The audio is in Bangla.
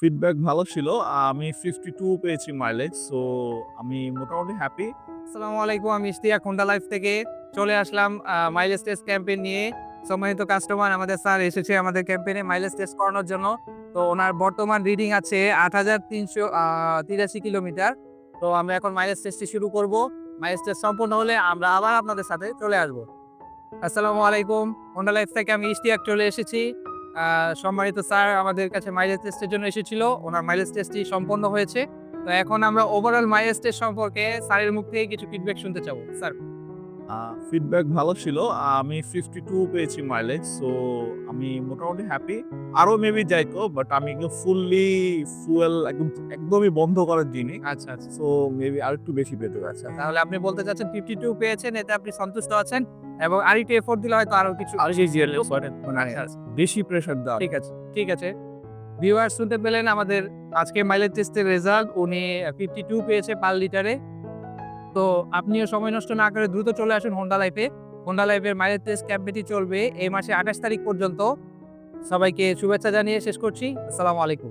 ফিডব্যাক ভালো ছিল। আমি 52 পেয়েছি মাইলেজ। সো আমি মোটামুটি হ্যাপি। আসসালামু আলাইকুম। আমি ইশতিয়াক হোন্ডা লাইফ থেকে চলে আসলাম মাইলেজ টেস্ট ক্যাম্পেইন নিয়ে। সম্মানিত কাস্টমার আমাদের স্যার এসেছে আমাদের ক্যাম্পেইনে মাইলেজ টেস্ট করানোর জন্য। তো উনার বর্তমান রিডিং আছে ৮৩৮৩ কিলোমিটার। তো আমরা এখন মাইলেজ টেস্টটি শুরু করব। মাইলেজ টেস্ট সম্পূর্ণ হলে আমরা আবার আপনাদের সাথে চলে আসব। আসসালামু আলাইকুম। হোন্ডা লাইফ থেকে আমি ইশতিয়াক চলে এসেছি। আ সম্মানিত স্যার আমাদের কাছে মাইলেজ টেস্টের জন্য এসেছিল। উনার মাইলেজ টেস্টটি সম্পন্ন হয়েছে। তো এখন আমরা ওভারঅল মাইলেজ টেস্ট সম্পর্কে স্যারের মুখ থেকে কিছু ফিডব্যাক শুনতে চাবো। স্যার। আ ফিডব্যাক ভালো ছিল। আমি 52 পেয়েছি মাইলেজ। সো আমি মোটামুটি হ্যাপি। আরো মেবি যাইতো বাট আমি এগুলো ফুললি ফুয়েল একদমই বন্ধ করার দিইনি। আচ্ছা, আচ্ছা। সো মেবি আরেকটু বেশি পেতে পারছে। তাহলে আপনি বলতে চাচ্ছেন 52 পেয়েছেন, এতে আপনি সন্তুষ্ট আছেন এবং আরেকটু এফোর্ট দিলে হয়তো আরো কিছু আর সেই জিয়ারলেস মানে আচ্ছা, আচ্ছা। বেশি প্রেশার দেওয়া। ঠিক আছে, ঠিক আছে। ভিউয়ার্স শুনতে পেলেন আমাদের আজকে মাইলেজ টেস্টের রেজাল্ট। উনি 52 পেয়েছে পার লিটারে। তো আপনিও সময় নষ্ট না করে দ্রুত চলে আসুন হোন্ডা লাইফে। হোন্ডা লাইফের মাইলেজ টেস্ট ক্যাম্পেইনটি চলবে এই মাসের ২৮ তারিখ পর্যন্ত। সবাইকে শুভেচ্ছা জানিয়ে শেষ করছি। আসসালামু আলাইকুম।